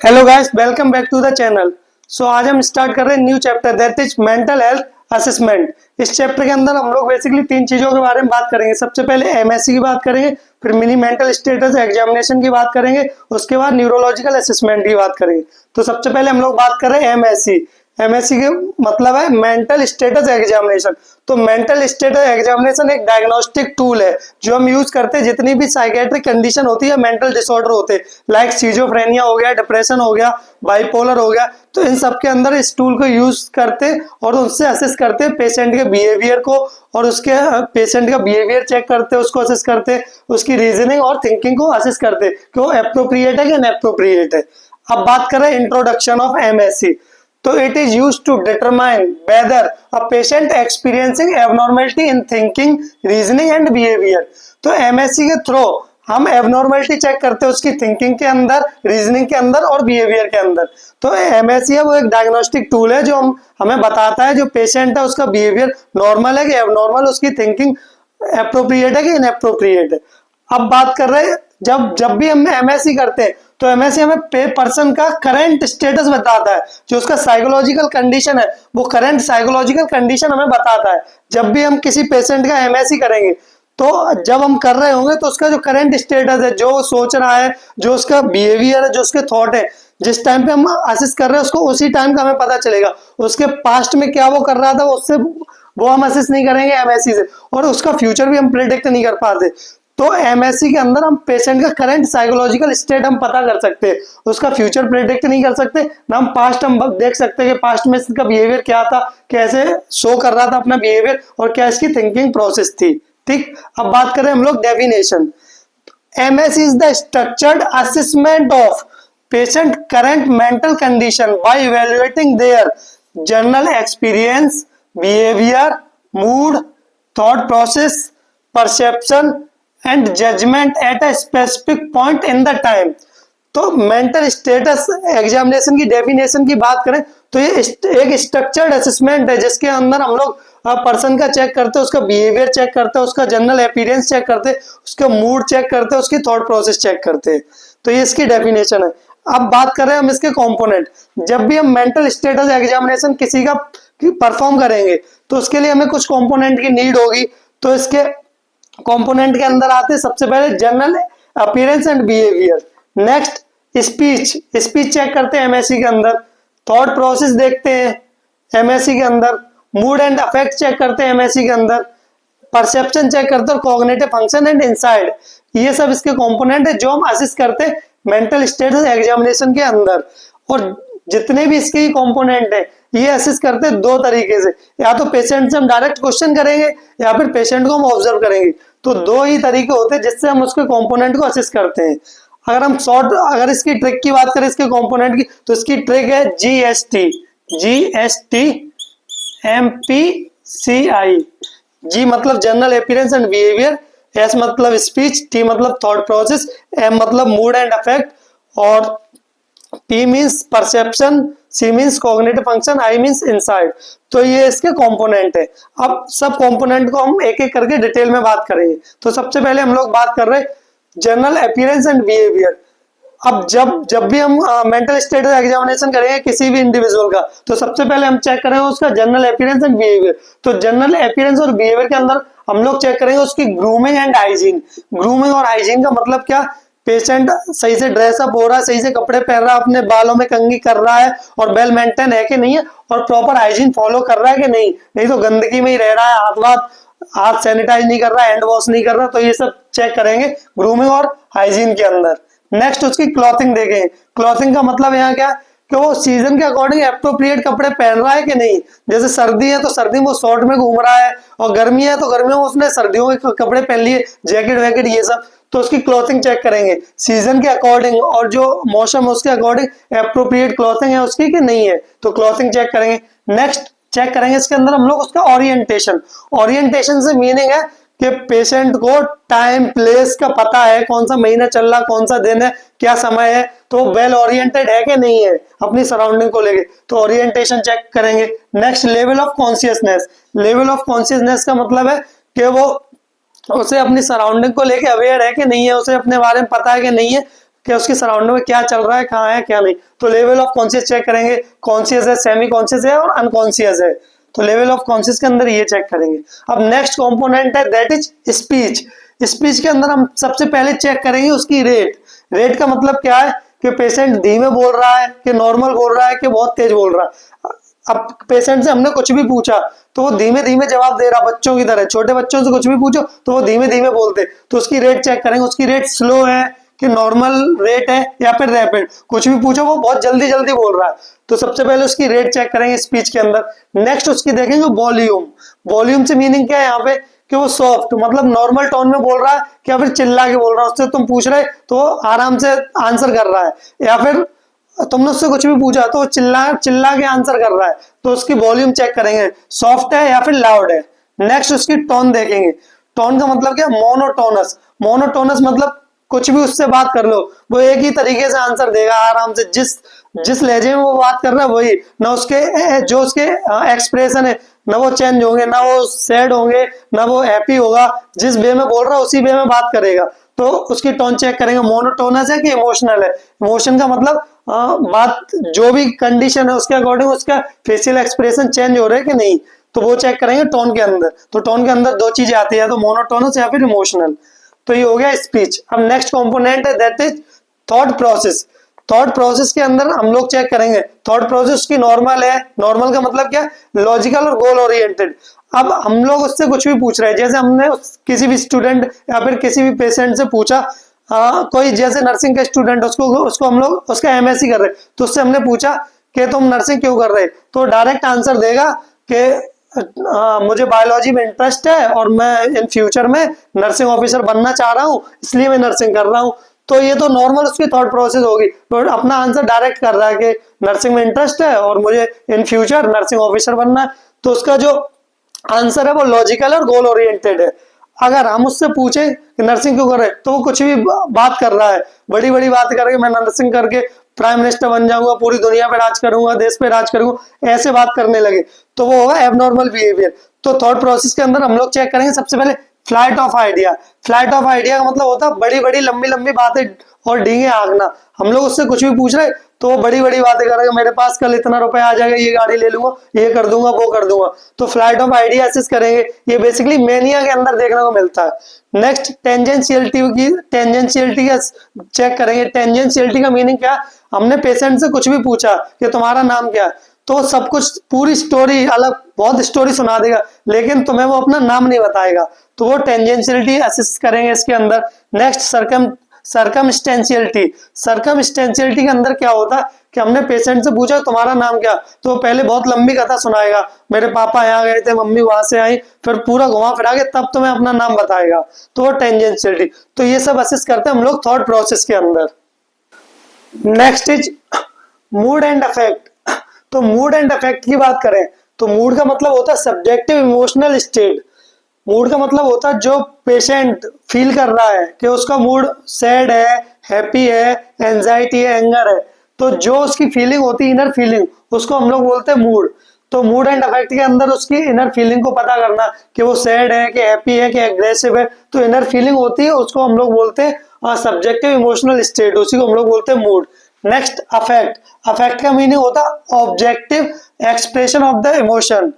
Hello guys, welcome back to the channel. आज हम start कर रहे हैं new chapter that is mental health assessment. इस चैप्टर के अंदर हम लोग बेसिकली तीन चीजों के बारे में बात करेंगे। सबसे पहले एमएससी की बात करेंगे, फिर मिनी मेंटल स्टेटस एग्जामिनेशन की बात करेंगे, उसके बाद न्यूरोलॉजिकल असेसमेंट की बात करेंगे। तो सबसे पहले हम लोग बात कर रहे हैं एमएससी। एमएससी के मतलब है मेंटल स्टेटस एग्जामिनेशन। तो मेंटल स्टेटस एग्जामिनेशन एक डायग्नोस्टिक टूल है जो हम यूज करते हैं जितनी भी साइकेट्रिक कंडीशन होती है, मेंटल डिसऑर्डर होते हैं, लाइक सिजोफ्रेनिया हो गया, डिप्रेशन हो गया, बाइपोलर हो गया। तो इन सब के अंदर इस टूल को यूज करते और उससे असेस करते हैं पेशेंट के बिहेवियर को, और उसके पेशेंट का बिहेवियर चेक करते हैं, उसको असेस करते हैं, उसकी रीजनिंग और थिंकिंग को असेस करते हैं कि वो एप्रोप्रिएट है कि इनएप्रोप्रिएट है। अब बात करें इंट्रोडक्शन ऑफ एमएससी। तो it is used to determine whether a patient experiencing abnormality in thinking, reasoning and behavior। तो MSc के थ्रू हम एबनॉर्मेलिटी चेक करते हैं उसकी थिंकिंग के अंदर, रीजनिंग के अंदर और बिहेवियर के अंदर। तो एमएससी है वो एक डायग्नोस्टिक टूल है जो हमें बताता है जो पेशेंट है उसका बिहेवियर नॉर्मल है कि एबनॉर्मल, उसकी थिंकिंग अप्रोप्रिएट है कि इनअप्रोप्रिएट है। अब बात कर रहे हैं जब भी हम एमएससी करते हैं तो एमएससी हमें पर्सन का करंट स्टेटस बताता है, जो उसका साइकोलॉजिकल कंडीशन है वो करंट साइकोलॉजिकल कंडीशन हमें बताता है। जब भी हम किसी पेशेंट का एमएससी करेंगे तो जब हम कर रहे होंगे तो उसका जो करंट स्टेटस है, जो सोच रहा है, जो उसका बिहेवियर है, जो उसके थॉट है, जिस टाइम पे हम असेस कर रहे हैं उसको उसी टाइम का हमें पता चलेगा। उसके पास्ट में क्या वो कर रहा था उससे वो हम असेस नहीं करेंगे एमएससी से, और उसका फ्यूचर भी हम प्रिडिक्ट नहीं कर पाते। तो एमएससी के अंदर हम पेशेंट का करंट साइकोलॉजिकल स्टेट हम पता कर सकते हैं, उसका फ्यूचर प्रिडिक्ट नहीं कर सकते ना, हम पास्ट हम देख सकते हैं कि पास्ट में इसका बिहेवियर क्या था, कैसे शो कर रहा था अपना बिहेवियर और क्या इसकी थिंकिंग प्रोसेस थी। ठीक, अब बात करें हम लोग definition. MSC is the structured assessment of patient current mental condition by evaluating their general experience, behaviour, mood, thought process, perception and judgement at a specific point in the time. तो mental status examination की definition की बात करें तो ये एक structured assessment है जिसके अंदर हम लोग पर्सन का चेक करते हैं, उसका बिहेवियर चेक करते हैं, उसका जनरल अपीयरेंस चेक करते हैं, उसका मूड चेक करते हैं, उसकी थॉट प्रोसेस चेक करते हैं। तो ये इसकी डेफिनेशन है। अब बात कर रहे हैं हम इसके कंपोनेंट। जब भी हम मेंटल स्टेटस एग्जामिनेशन किसी का परफॉर्म करेंगे तो उसके लिए हमें कुछ कंपोनेंट की नीड होगी। तो इसके कंपोनेंट के अंदर आते हैं सबसे पहले general appearance and behaviour, next speech check करते हैं एमएससी के अंदर, थॉट प्रोसेस देखते हैं एमएससी के अंदर, मूड एंड अफेक्ट चेक करते हैं एमएससी के अंदर, परसेप्शन चेक करते हैं, कॉग्निटिव फंक्शन एंड इनसाइड। ये सब इसके कंपोनेंट है जो हम असेस करते हैं मेंटल स्टेटस एग्जामिनेशन के अंदर। और जितने भी इसके कंपोनेंट है ये असेस करते हैं दो तरीके से, या तो पेशेंट से हम डायरेक्ट क्वेश्चन करेंगे या फिर पेशेंट को हम ऑब्जर्व करेंगे। तो दो ही तरीके होते हैं जिससे हम उसके कंपोनेंट को असेस करते हैं। अगर इसकी ट्रिक की बात करें इसके कंपोनेंट की, तो इसकी ट्रिक है GST MPCI। जी मतलब general appearance and behaviour, S मतलब स्पीच, टी मतलब थॉट प्रोसेस, एम मतलब मूड एंड अफेक्ट, और P means perception, C means cognitive function, I means inside. तो ये इसके कंपोनेंट है। अब सब कंपोनेंट को हम एक एक करके डिटेल में बात करेंगे। तो सबसे पहले हम लोग बात कर रहे हैं जनरल अपीयरेंस एंड बिहेवियर। अब जब भी हम मेंटल स्टेटस एग्जामिनेशन करेंगे किसी भी इंडिविजुअल का, तो सबसे पहले हम चेक करेंगे उसका जनरल अपीयरेंस एंड बिहेवियर। तो जनरल अपीयरेंस और बिहेवियर के अंदर हम लोग चेक करेंगे उसकी ग्रूमिंग एंड हाइजीन। ग्रूमिंग और हाइजीन का मतलब क्या, पेशेंट सही से ड्रेसअप हो रहा है, सही से कपड़े पहन रहा है, अपने बालों में कंघी कर रहा है और वेल मेंटेन है कि नहीं है, और प्रॉपर हाइजीन फॉलो कर रहा है कि नहीं, नहीं तो गंदगी में ही रह रहा है, हाथ सैनिटाइज नहीं कर रहा है, हैंड वॉश नहीं कर रहा। तो ये सब चेक करेंगे ग्रूमिंग और हाइजीन के अंदर। नेक्स्ट उसकी क्लॉथिंग देखेंगे। क्लॉथिंग का मतलब यहाँ क्या कि वो सीजन के अकॉर्डिंग एप्रोप्रिएट कपड़े पहन रहा है कि नहीं। जैसे सर्दी है तो सर्दी में वो शॉर्ट में घूम रहा है, और गर्मी है तो गर्मियों में उसने सर्दियों के कपड़े पहन लिए, जैकेट वैकेट ये सब। तो उसकी क्लॉथिंग चेक करेंगे सीजन के अकॉर्डिंग, और जो मौसम है उसके अकॉर्डिंग एप्रोप्रिएट क्लॉथिंग है उसकी कि नहीं है, तो क्लॉथिंग चेक करेंगे। नेक्स्ट चेक करेंगे इसके अंदर हम लोग उसका ओरिएंटेशन। ओरिएंटेशन से मीनिंग है कि पेशेंट को टाइम प्लेस का पता है, कौन सा महीना चल रहा, कौन सा दिन है, क्या समय है, तो वेल ओरिएंटेड है कि नहीं है अपनी सराउंडिंग को लेके, तो ओरिएंटेशन चेक करेंगे। Next level of consciousness. Level of consciousness का मतलब है कि वो उसे अपनी सराउंडिंग को लेके अवेयर है कि नहीं है, उसे अपने बारे में पता है कि नहीं है, कि उसकी सराउंडिंग में क्या चल रहा है, कहाँ है क्या नहीं। तो लेवल ऑफ कॉन्शियस चेक करेंगे, कॉन्शियस है, सेमी कॉन्शियस है और अनकॉन्शियस है। तो लेवल ऑफ कॉन्शियस के अंदर ये चेक करेंगे। अब नेक्स्ट कंपोनेंट है दैट इज स्पीच। स्पीच के अंदर हम सबसे पहले चेक करेंगे उसकी रेट। रेट का मतलब क्या है कि पेशेंट धीमे बोल रहा है कि नॉर्मल बोल रहा है कि बहुत तेज बोल रहा है। अब पेशेंट से हमने कुछ भी पूछा तो वो धीमे धीमे जवाब दे रहा, बच्चों की तरह। छोटे बच्चों से कुछ भी पूछो तो वो धीमे धीमे बोलते, तो उसकी रेट चेक करेंगे। उसकी रेट स्लो है कि नॉर्मल रेट है या फिर रैपिड। कुछ भी पूछो वो बहुत जल्दी जल्दी बोल रहा है, तो सबसे पहले उसकी रेट चेक करेंगे स्पीच के अंदर। नेक्स्ट उसकी देखेंगे वॉल्यूम। वॉल्यूम से मीनिंग क्या है यहाँ पे कि वो सॉफ्ट मतलब नॉर्मल टोन में बोल रहा है या फिर चिल्ला के बोल रहा है। उससे तुम पूछ रहे तो आराम से आंसर कर रहा है, या फिर तुमने उससे कुछ भी पूछा तो चिल्ला चिल्ला के आंसर कर रहा है, तो उसकी वॉल्यूम चेक करेंगे सॉफ्ट है या फिर लाउड है। नेक्स्ट उसकी टोन देखेंगे। टोन का मतलब क्या, मोनोटोनस। मोनोटोनस मतलब कुछ भी उससे बात कर लो वो एक ही तरीके से आंसर देगा आराम से, जिस जिस लहजे में वो बात कर रहा है वही। ना उसके जो उसके एक्सप्रेशन है ना वो चेंज होंगे, ना वो सैड होंगे, ना वो हैप्पी होगा। जिस वे में बोल रहा है उसी वे में बात करेगा। तो उसकी टोन चेक करेंगे, मोनोटोनस है कि इमोशनल है। इमोशन का मतलब बात जो भी कंडीशन है उसके अकॉर्डिंग उसका फेशियल एक्सप्रेशन चेंज हो रहा है कि नहीं, तो वो चेक करेंगे टोन के अंदर। तो टोन के अंदर दो चीजें आती है, तो मोनोटोनस या फिर इमोशनल। तो ये हो गया स्पीच। अब नेक्स्ट कंपोनेंट है that is thought process. Thought process के अंदर हम लोग चेक करेंगे थॉट प्रोसेस की नॉर्मल है। नॉर्मल का मतलब क्या, लॉजिकल और गोल ओरिएंटेड। अब हम लोग उससे कुछ भी पूछ रहे हैं, जैसे हमने किसी भी स्टूडेंट या फिर किसी भी पेशेंट से पूछा, कोई जैसे नर्सिंग का स्टूडेंट उसको उसको हम लोग उसका एमएससी कर रहे, तो उससे हमने पूछा कि तुम नर्सिंग क्यों कर रहे, तो डायरेक्ट आंसर देगा कि मुझे बायोलॉजी में इंटरेस्ट है और मैं इन फ्यूचर में नर्सिंग ऑफिसर बनना चाह रहा हूँ, इसलिए मैं नर्सिंग कर रहा हूँ। तो ये तो नॉर्मल उसकी थॉट प्रोसेस होगी, तो अपना आंसर डायरेक्ट कर रहा है कि नर्सिंग में इंटरेस्ट है और मुझे इन फ्यूचर नर्सिंग ऑफिसर बनना है। तो उसका जो आंसर है वो लॉजिकल और गोल ओरिएंटेड है। अगर हम उससे पूछे कि नर्सिंग क्यों कर रहे, तो वो कुछ भी बात कर रहा है, बड़ी बड़ी बात करके मैं नर्सिंग करके प्राइम मिनिस्टर बन जाऊंगा, पूरी दुनिया पे राज करूंगा, देश पे राज करूंगा, ऐसे बात करने लगे, तो वो होगा एबनॉर्मल बिहेवियर। तो थॉट प्रोसेस के अंदर हम लोग चेक करेंगे सबसे पहले flight of idea. Flight of idea का मतलब होता है बड़ी बड़ी लंबी लंबी बातें और डींगे हाँकना। हम लोग उससे कुछ भी पूछ रहे तो वो बड़ी बड़ी बातें करेगा, मेरे पास कल इतना रुपए आ जाएगा, ये गाड़ी ले लूंगा, ये कर दूंगा, वो कर दूंगा। तो फ्लाइट ऑफ आइडिया असेस करेंगे। ये बेसिकली मेनिया के अंदर देखने को मिलता है। नेक्स्ट टेंजेंशियलिटी का चेक करेंगे। टेंजेंशियलिटी का मीनिंग क्या, हमने पेशेंट से कुछ भी पूछा कि तुम्हारा नाम क्या, तो सब कुछ पूरी स्टोरी अलग बहुत स्टोरी सुना देगा, लेकिन तुम्हें वो अपना नाम नहीं बताएगा। तो वो टेंजेंशियलिटी असेस करेंगे इसके अंदर। नेक्स्ट सर्कमस्टेंशियलिटी के अंदर क्या होता है कि हमने पेशेंट से पूछा तुम्हारा नाम क्या, तो पहले बहुत लंबी कथा सुनाएगा, मेरे पापा यहाँ गए थे, मम्मी वहां से आई, फिर पूरा घुमा फिरा के तब तुम्हें अपना नाम बताएगा। तो वो टेंजेंशियलिटी। तो ये सब असेस करते हैं हम लोग थॉट प्रोसेस के अंदर। Next is mood and affect. तो मूड एंड अफेक्ट की बात करें तो मूड का मतलब होता है सब्जेक्टिव इमोशनल स्टेट। मूड का मतलब होता है जो पेशेंट फील कर रहा है कि उसका मूड सैड है, हैप्पी है, एंजाइटी है, एंगर है, तो जो उसकी फीलिंग होती है इनर फीलिंग, उसको हम लोग बोलते हैं मूड। तो मूड एंड अफेक्ट के अंदर उसकी इनर फीलिंग को पता करना कि वो सैड है कि हैप्पी है कि एग्रेसिव है, तो इनर फीलिंग होती है उसको हम लोग बोलते हैं सब्जेक्टिव इमोशनल स्टेट, उसी को हम लोग बोलते हैं मूड। Next affect. अफेक्ट का मीनिंग होता है objective expression of the emotion.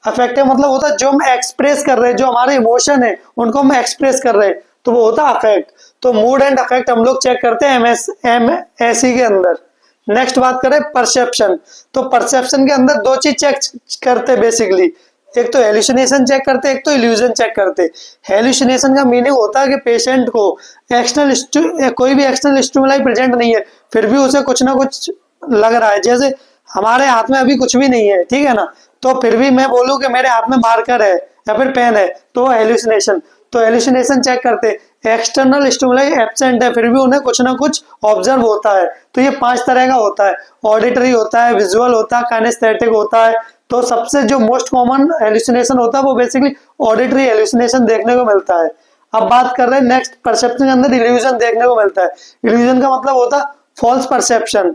Affect का मतलब होता है जो हम एक्सप्रेस कर रहे हैं, जो हमारे इमोशन है उनको हम एक्सप्रेस कर रहे हैं, तो वो होता है अफेक्ट। तो मूड एंड अफेक्ट हम लोग चेक करते हैं एमएससी के अंदर। नेक्स्ट बात करें परसेप्शन। तो परसेप्शन के अंदर दो चीज चेक करते हैं बेसिकली, एक तो हेलुसिनेशन चेक करते हैं, एक तो इल्यूजन चेक करते हैं। हेलुसिनेशन का मीनिंग होता है कि पेशेंट को कोई भी एक्सटर्नल स्टिमुलाई प्रेजेंट नहीं है, फिर भी उसे कुछ ना कुछ लग रहा है। जैसे हमारे हाथ में अभी कुछ भी नहीं है, ठीक है ना, तो फिर भी मैं बोलूं कि मेरे हाथ में मार्कर है या फिर पेन है, तो हेलुसिनेशन। तो हेलुसिनेशन चेक करते हैं, एक्सटर्नल स्टिमुलाई एब्सेंट है, फिर भी उन्हें कुछ ना कुछ ऑब्जर्व होता है। तो ये 5 तरह का होता है, ऑडिटरी होता है, विजुअल होता है, काइनेस्थेटिक होता है। तो सबसे जो मोस्ट कॉमन हेलुसिनेशन होता है वो बेसिकली ऑडिटरी हेलुसिनेशन देखने को मिलता है। अब बात कर रहे हैं नेक्स्ट परसेप्शन के अंदर इल्यूजन देखने को मिलता है। इल्यूजन का मतलब होता है फॉल्स परसेप्शन,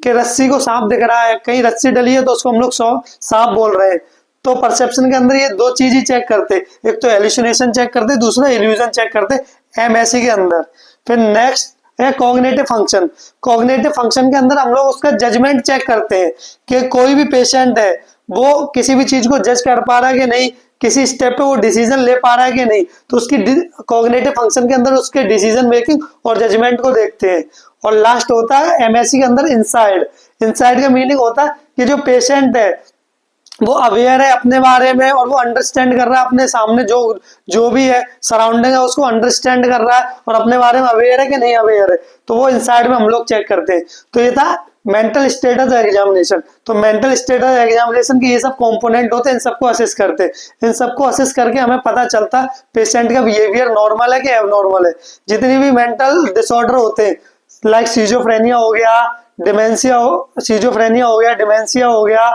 कि रस्सी को सांप दिख रहा है, कहीं रस्सी डली है तो उसको हम लोग सांप बोल रहे हैं। तो परसेप्शन के अंदर ये दो चीज ही चेक करते, एक तो हेलुसिनेशन चेक करते, दूसरा इल्यूजन चेक करते एमएससी के अंदर। फिर नेक्स्ट है कॉग्निटिव फंक्शन। कॉग्निटिव फंक्शन के अंदर हम लोग उसका जजमेंट चेक करते हैं कि कोई भी पेशेंट है वो किसी भी चीज को जज कर पा रहा है कि नहीं, किसी स्टेप पे वो डिसीजन ले पा रहा है कि नहीं, तो उसकी कॉग्निटिव फंक्शन के अंदर उसके डिसीजन मेकिंग और जजमेंट को देखते हैं। और लास्ट होता है एमएससी के अंदर इनसाइड। इनसाइड का मीनिंग होता है कि जो पेशेंट है वो अवेयर है अपने बारे में और वो अंडरस्टैंड कर रहा है अपने सामने जो जो भी है सराउंडिंग है उसको अंडरस्टैंड कर रहा है और अपने बारे में अवेयर है कि नहीं अवेयर है, तो वो इनसाइड में हम लोग चेक करते हैं। तो ये था मेंटल स्टेटस एग्जामिनेशन। तो मेंटल स्टेटस एग्जामिनेशन के ये सब कंपोनेंट होते हैं, इन सबको असेस करते हैं। इन सबको असेस करके हमें पता चलता है पेशेंट का बिहेवियर नॉर्मल है कि एबनॉर्मल है। जितनी भी मेंटल डिसऑर्डर होते हैं लाइक सीजोफ्रेनिया हो गया, सीजोफ्रेनिया हो गया, डिमेंशिया हो गया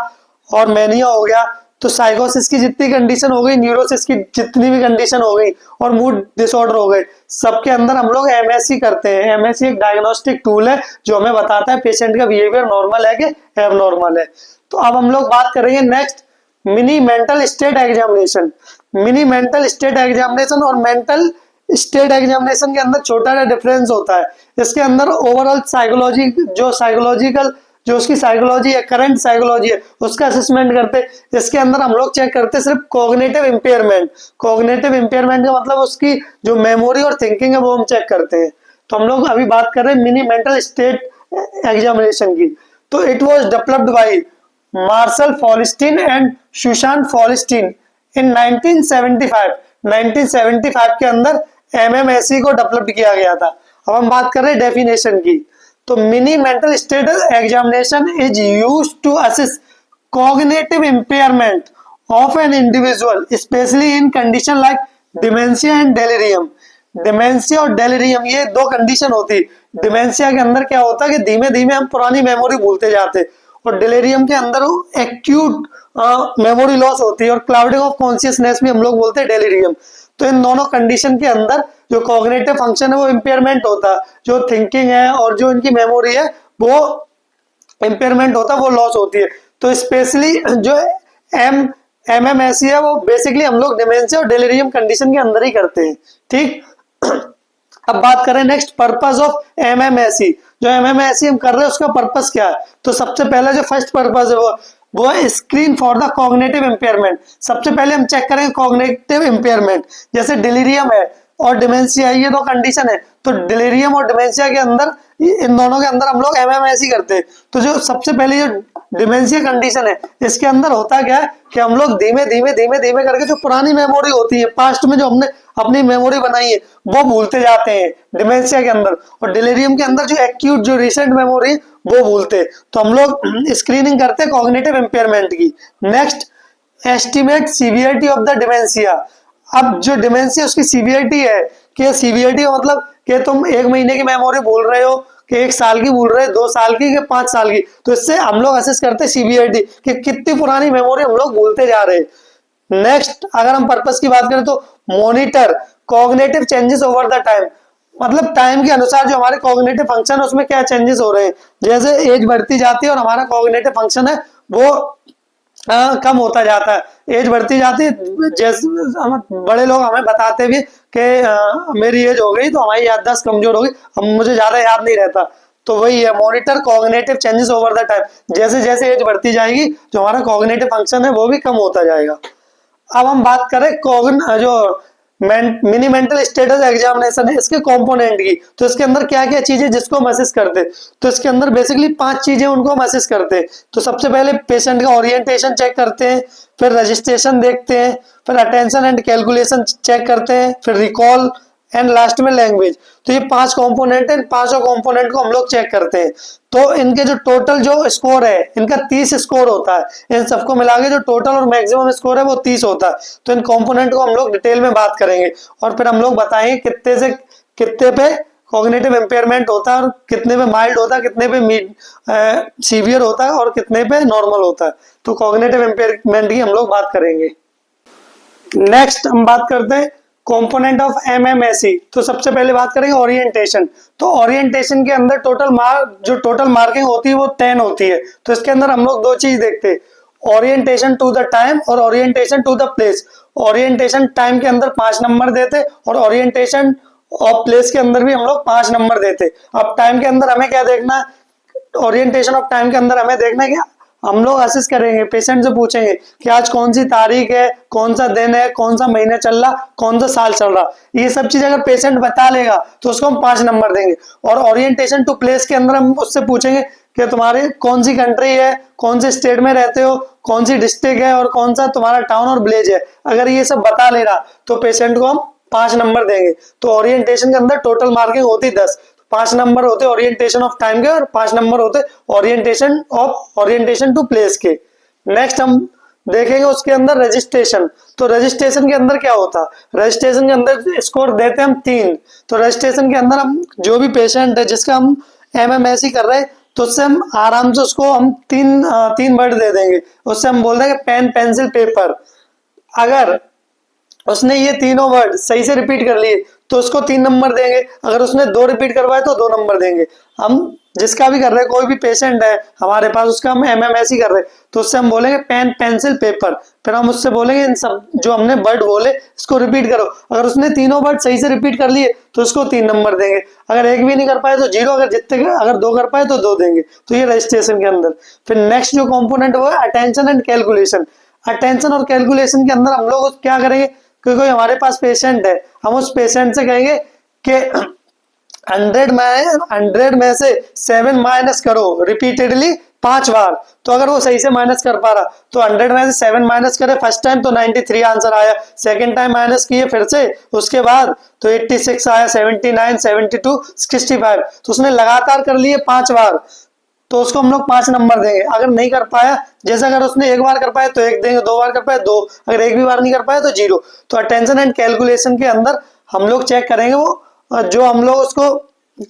और मैनिया हो गया, तो साइकोसिस की जितनी कंडीशन हो गई, न्यूरोसिस की जितनी भी कंडीशन हो गई और मूड डिसऑर्डर हो गए, सबके अंदर हम लोग एमएससी करते हैं। एमएससी एक डायग्नोस्टिक टूल है जो हमें बताता है पेशेंट का बिहेवियर नॉर्मल है कि एबनॉर्मल है। तो अब हम लोग बात करेंगे next mini mental state examination. Mini mental state examination और मेंटल स्टेट एग्जामिनेशन के अंदर छोटा सा डिफरेंस होता है। इसके अंदर ओवरऑल साइकोलॉजी जो उसकी साइकोलॉजी है, करंट साइकोलॉजी है, उसका असेसमेंट करते। इसके अंदर हम लोग चेक करते सिर्फ कॉग्निटिव इम्पेयरमेंट। कॉग्निटिव इम्पेयरमेंट का मतलब उसकी जो मेमोरी और थिंकिंग है वो हम चेक करते हैं। तो हम लोग अभी बात कर रहे हैं मिनी मेंटल स्टेट एग्जामिनेशन की। तो it was developed by Marshal Folstein and Susan Folstein in 1975। 1975 के अंदर एमएमएससी को डेवलप किया गया था। अब हम बात कर रहे हैं डेफिनेशन की। तो mini mental state examination is used to assess cognitive impairment of an individual especially in condition like dementia and delirium। Dementia और डेलिरियम ये दो कंडीशन होती। डिमेंशिया के अंदर क्या होता है कि धीमे धीमे हम पुरानी मेमोरी भूलते जाते, और डिलेरियम के अंदर एक्यूट मेमोरी लॉस होती है, और क्लाउडिंग ऑफ कॉन्शियसनेस भी हम लोग बोलते हैं डेलिरियम। तो इन दोनों कंडीशन के अंदर जो कॉग्निटिव फंक्शन है वो इम्पेयरमेंट होता है, जो थिंकिंग है और जो इनकी मेमोरी है वो इम्पेयरमेंट होता है, वो लॉस होती है। तो स्पेशली जो एमएमएससी है वो बेसिकली हम लोग डिमेंशिया और डेलिरियम कंडीशन के अंदर ही करते हैं। ठीक, अब बात करें नेक्स्ट पर्पस ऑफ एमएमएससी। जो एमएमएससी हम कर रहे हैं उसका पर्पस क्या है? तो सबसे पहला जो फर्स्ट पर्पस है वो है screen for the cognitive impairment. सबसे पहले हम चेक करेंगे कॉग्निटिव इम्पेयरमेंट। जैसे डिलीरियम है और डिमेंशिया है, ये दो कंडीशन है, तो डिलीरियम और डिमेंशिया के अंदर इन दोनों के अंदर हम लोग एमएमएससी करते हैं। तो जो सबसे पहले जो डिमेंशिया कंडीशन है इसके अंदर होता क्या है कि हम लोग धीमे धीमे करके जो पुरानी मेमोरी होती है, पास्ट में जो हमने अपनी मेमोरी बनाई है वो भूलते जाते हैं डिमेंशिया के अंदर, और डिलीरियम के अंदर जो एक्यूट जो रिसेंट मेमोरी वो भूलते। तो हम लोग स्क्रीनिंग करते हैं कॉग्निटिव इम्पेयरमेंट की। Next, estimate severity of the dementia. अब जो डिमेंशिया उसकी सीवियरिटी है कि सीवियरिटी का मतलब कि तुम 1 महीने की मेमोरी भूल रहे हो कि 1 साल की भूल रहे हो, 2 साल की कि 5 साल की। तो इससे हम लोग असेस करते हैं सीवियरिटी कि कितनी पुरानी मेमोरी हम लोग भूलते जा रहे हैं। नेक्स्ट, अगर हम पर्पस की बात करें तो monitor cognitive changes over the time. मतलब टाइम के अनुसार जो हमारे कॉग्निटिव फंक्शन है उसमें क्या चेंजेस हो रहे हैं। जैसे एज बढ़ती जाती है और हमारा कॉग्निटिव फंक्शन है वो कम होता जाता है, एज बढ़ती जाती है। जैसे हम बड़े लोग हमें बताते भी कि मेरी एज हो गई तो हमारी याददाश्त कमजोर हो गई, अब मुझे ज्यादा याद नहीं रहता। तो वही है monitor cognitive changes over the time. जैसे जैसे एज बढ़ती जाएगी जो हमारा कॉग्निटिव फंक्शन है वो भी कम होता जाएगा। अब हम बात करें जो मिनी मेंटल स्टेटस एग्जामिनेशन है इसके कंपोनेंट की। तो इसके अंदर क्या क्या चीजें जिसको हम असेस करते हैं, तो इसके अंदर बेसिकली 5 चीजें उनको हम असेस करते हैं। तो सबसे पहले पेशेंट का ओरिएंटेशन चेक करते हैं, फिर रजिस्ट्रेशन देखते हैं, फिर अटेंशन एंड कैलकुलेशन चेक करते हैं, फिर रिकॉल एंड लास्ट में लैंग्वेज। तो ये 5 कंपोनेंट है, इन 5 कंपोनेंट को हम लोग चेक करते हैं। तो इनके जो टोटल जो स्कोर है इनका 30 स्कोर होता है। इन सबको मिला के जो टोटल और मैक्सिमम स्कोर है वो 30 होता है। तो इन कंपोनेंट को हम लोग डिटेल में बात करेंगे और फिर हम लोग बताएंगे कितने से कितने पे कॉग्निटिव इम्पेयरमेंट होता है और कितने पे माइल्ड होता है, कितने पे सीवियर होता है और कितने पे नॉर्मल होता है। तो कॉग्निटिव इम्पेयरमेंट की हम लोग बात करेंगे। नेक्स्ट हम बात करते हैं कंपोनेंट ऑफ एमएमएससी। तो सबसे पहले बात करेंगे ओरिएंटेशन। तो ओरिएंटेशन के अंदर टोटल मार्किंग होती है वो 10 होती है। तो इसके अंदर हम लोग 2 चीज देखते हैं, ओरिएंटेशन टू द टाइम और orientation to the place. Orientation time के अंदर 5 नंबर देते और ओरिएंटेशन और प्लेस के अंदर भी हम लोग 5 नंबर देते। अब टाइम के अंदर हमें क्या देखना है, ओरिएंटेशन ऑफ टाइम के अंदर हमें देखना है कि हम लोग असेस करेंगे, पेशेंट से पूछेंगे कि आज कौन सी तारीख है, कौन सा दिन है, कौन सा महीना चल रहा, कौन सा साल चल रहा। ये सब चीज अगर पेशेंट बता लेगा तो उसको हम 5 नंबर देंगे। और ओरिएंटेशन टू प्लेस के अंदर हम उससे पूछेंगे कि तुम्हारी कौन सी कंट्री है, कौन से स्टेट में रहते हो, कौन सी डिस्ट्रिक्ट है और कौन सा तुम्हारा टाउन और विलेज है। अगर ये सब बता ले रहा तो पेशेंट को हम 5 नंबर देंगे। तो ओरिएंटेशन के अंदर टोटल मार्किंग होती 10, 5 नंबर होते ओरिएंटेशन ऑफ टाइम के और 5 नंबर होते ओरिएंटेशन टू प्लेस के। नेक्स्ट हम देखेंगे उसके अंदर रजिस्ट्रेशन। तो रजिस्ट्रेशन के अंदर क्या होता है, रजिस्ट्रेशन के अंदर स्कोर देते हैं हम 3। तो रजिस्ट्रेशन के अंदर हम जो भी पेशेंट है जिसका हम MMSE कर रहे हैं तो उससे हम आराम से उसको हम तीन वर्ड दे देंगे। उससे हम बोल देंगे पेन पेंसिल पेपर। अगर उसने ये तीनों वर्ड सही से रिपीट कर लिए तो उसको 3 नंबर देंगे। अगर उसने 2 रिपीट करवाए तो 2 नंबर देंगे। हम जिसका भी कर रहे हैं, कोई भी पेशेंट है हमारे पास, उसका हम MMSE कर रहे हैं तो उससे हम बोलेंगे पेन पेंसिल पेपर। फिर हम उससे बोलेंगे इन सब जो हमने वर्ड बोले इसको रिपीट करो। अगर उसने तीनों वर्ड सही से रिपीट कर लिए तो उसको 3 नंबर देंगे। अगर एक भी नहीं कर पाए तो 0, अगर 2 कर पाए तो 2 देंगे। तो ये रजिस्ट्रेशन के अंदर। फिर नेक्स्ट जो कॉम्पोनेंट वो है अटेंशन एंड कैलकुलेशन। अटेंशन और कैलकुलेशन के अंदर हम लोग क्या करेंगे कि कोई हमारे पास पेशेंट है, हम उस पेशेंट से कहेंगे कि 100 में से 7 माइनस करो रिपीटेडली 5 बार। तो अगर वो सही से माइनस कर पा रहा तो 100 में से 7 माइनस करे फर्स्ट टाइम तो 93 आंसर आया। सेकंड टाइम माइनस किए फिर से, उसके बाद तो 86 आया, 79, 72, 65। तो उसने लगातार कर लिए 5 बार तो उसको हम लोग 5 नंबर देंगे। अगर नहीं कर पाया, जैसे अगर उसने एक बार कर पाया तो 1 देंगे, 2 बार कर पाया 2, अगर एक भी बार नहीं कर पाया तो 0। तो अटेंशन एंड कैलकुलेशन के अंदर हम लोग चेक करेंगे वो जो हम लोग उसको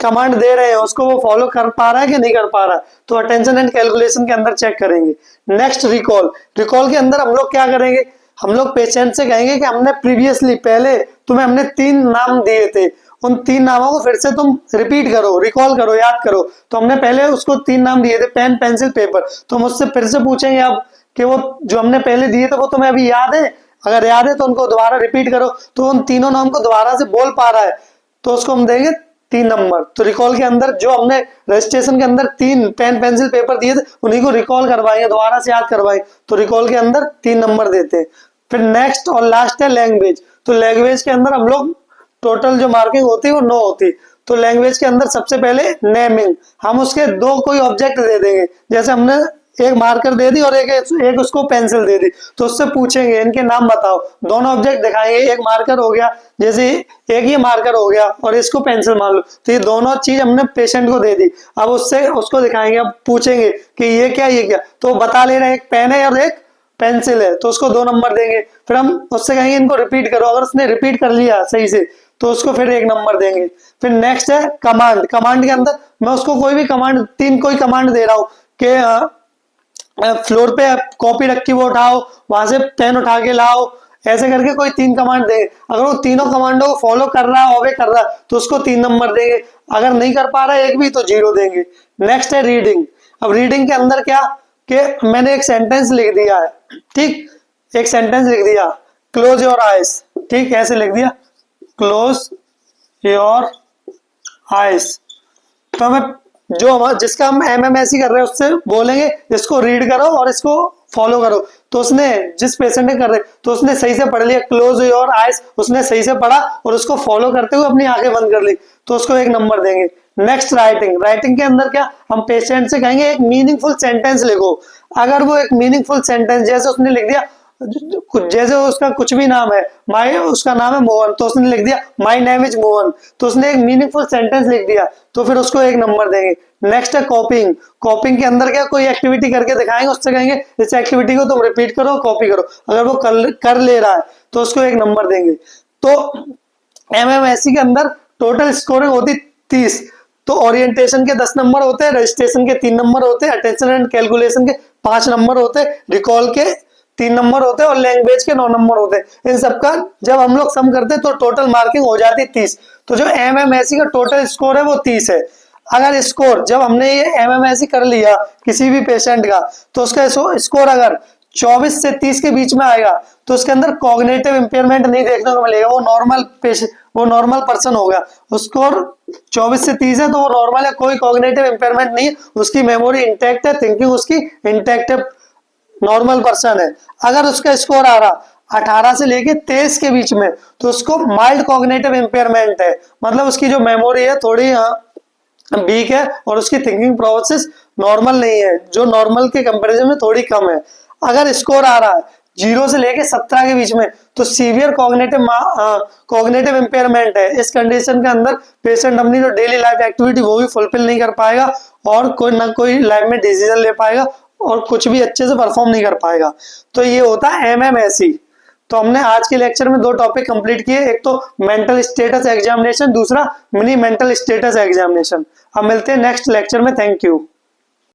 कमांड दे रहे हैं उसको वो फॉलो कर पा रहा है कि नहीं कर पा रहा है। तो अटेंशन एंड कैलकुलेशन के अंदर चेक करेंगे। Next recall. रिकॉल के अंदर हम लोग क्या करेंगे, हम लोग पेशेंट से कहेंगे कि हमने प्रीवियसली पहले तुम्हें हमने 3 नाम दिए थे, उन 3 नामों को फिर से तुम रिपीट करो, रिकॉल करो, याद करो। तो हमने पहले उसको 3 नाम दिए थे पेन पेंसिल पेपर। तो हम उससे फिर से पूछेंगे अब कि वो जो हमने पहले दिए थे वो तुम्हें अभी याद है। अगर याद है तो उनको दोबारा रिपीट करो। तो उन तीनों नाम को दोबारा से बोल पा रहा है तो उसको हम देंगे 3 नंबर। तो रिकॉल के अंदर जो हमने रजिस्ट्रेशन के अंदर 3 पेन पेंसिल पेपर दिए थे उन्हीं को रिकॉल करवाएंगे, दोबारा से याद करवाएंगे। तो रिकॉल के अंदर 3 नंबर देते हैं। फिर नेक्स्ट और लास्ट है लैंग्वेज। तो लैंग्वेज के अंदर हम लोग टोटल जो मार्किंग होती है वो 9 होती। तो लैंग्वेज के अंदर सबसे पहले नेमिंग, हम उसके 2 कोई ऑब्जेक्ट दे देंगे। जैसे हमने एक मार्कर दे दी और एक उसको पेंसिल दे दी तो उससे पूछेंगे इनके नाम बताओ। दोनों ऑब्जेक्ट दिखाएंगे, एक मार्कर हो गया, जैसे एक ही मार्कर हो गया और इसको पेंसिल मान लो। तो ये दोनों चीज हमने पेशेंट को दे दी। अब उससे उसको दिखाएंगे, अब पूछेंगे कि ये क्या, तो बता ले रहे हैं एक पेन है और एक पेंसिल है तो उसको 2 नंबर देंगे। फिर हम उससे कहेंगे इनको रिपीट करो। अगर उसने रिपीट कर लिया सही से तो उसको फिर 1 नंबर देंगे। फिर नेक्स्ट है कमांड। कमांड के अंदर मैं उसको कोई भी कमांड, 3 कोई कमांड दे रहा हूँ कि फ्लोर पे कॉपी रखी वो उठाओ, वहां से पेन उठा के लाओ, ऐसे करके कोई 3 कमांड देंगे। अगर वो तीनों कमांडों को फॉलो कर रहा है, ओबे कर रहा है तो उसको 3 नंबर देंगे। अगर नहीं कर पा रहा है एक भी तो 0 देंगे। नेक्स्ट है रीडिंग। अब रीडिंग के अंदर क्या कि मैंने एक सेंटेंस लिख दिया है, ठीक, एक सेंटेंस लिख दिया, क्लोज योर आइज, ठीक, ऐसे लिख दिया क्लोज योर आइज। तो हमें जो जिसका हम MMSE कर रहे हैं उससे बोलेंगे इसको रीड करो और इसको फॉलो करो। तो उसने जिस पेशेंट ने कर रहे तो उसने सही से पढ़ लिया क्लोज योर आइज, उसने सही से पढ़ा और उसको फॉलो करते हुए अपनी आंखें बंद कर ली तो उसको 1 नंबर देंगे। Next writing. राइटिंग के अंदर क्या, हम पेशेंट से कहेंगे एक मीनिंगफुल सेंटेंस लिखो। अगर वो एक मीनिंगफुल सेंटेंस, जैसे उसने लिख दिया, जैसे उसका कुछ भी नाम है, उसका नाम है मोहन तो उसने लिख दिया माय नेम इज मोहन, तो उसने एक मीनिंगफुल सेंटेंस लिख दिया तो फिर उसको 1 नंबर देंगे। नेक्स्ट है कॉपिंग। कॉपिंग के अंदर क्या, कोई एक्टिविटी करके दिखाएंगे, उससे कहेंगे इस एक्टिविटी को तुम रिपीट करो, कॉपी करो। अगर वो कर ले रहा है तो उसको 1 नंबर देंगे। तो MMSE के अंदर टोटल स्कोरिंग होती 30। तो ओरिएंटेशन के 10 नंबर होते हैं, रजिस्ट्रेशन के 3 नंबर होते हैं, अटेंशन एंड कैलकुलेशन के 5 नंबर होते हैं, रिकॉल के 3 नंबर होते हैं और लैंग्वेज के 9 नंबर होते हैं। इन सबका जब हम लोग सम करते हैं तो टोटल मार्किंग हो जाती है 30। तो जो MMSE का टोटल स्कोर है वो 30 है। अगर स्कोर जब हमने ये MMSE कर लिया किसी भी पेशेंट का तो उसका स्कोर अगर 24 से 30 के बीच में आएगा तो उसके अंदर कॉग्निटिव इंपेयरमेंट नहीं देखने को मिलेगा, वो नॉर्मल पर्सन होगा। स्कोर 24 से 30 है तो वो नॉर्मल है, कोई कॉग्निटिव इंपेयरमेंट नहीं है, उसकी मेमोरी इंटैक्ट है, थिंकिंग उसकी इंटैक्ट है, नॉर्मल पर्सन है। अगर उसका स्कोर आ रहा 18 से लेके 23 के बीच में तो उसको माइल्ड कॉग्निटिव इंपेयरमेंट है, मतलब उसकी जो मेमोरी है थोड़ी वीक है और उसकी थिंकिंग प्रोसेस नॉर्मल नहीं है, जो नॉर्मल के कंपैरिजन में थोड़ी कम है। अगर स्कोर आ रहा है 0 से लेके 17 के बीच में तो सीवियर कॉग्निटिव इंपेयरमेंट है। इस कंडीशन के अंदर पेशेंट अपनी जो डेली लाइफ एक्टिविटी वो भी फुलफिल नहीं कर पाएगा और कोई ना कोई लाइफ में डिसीजन ले पाएगा और कुछ भी अच्छे से परफॉर्म नहीं कर पाएगा। तो ये होता है MMSE। तो हमने आज के लेक्चर में 2 टॉपिक कंप्लीट किए, एक तो मेंटल स्टेटस एग्जामिनेशन, दूसरा मिनी मेंटल स्टेटस एग्जामिनेशन। अब मिलते हैं नेक्स्ट लेक्चर में। Thank you.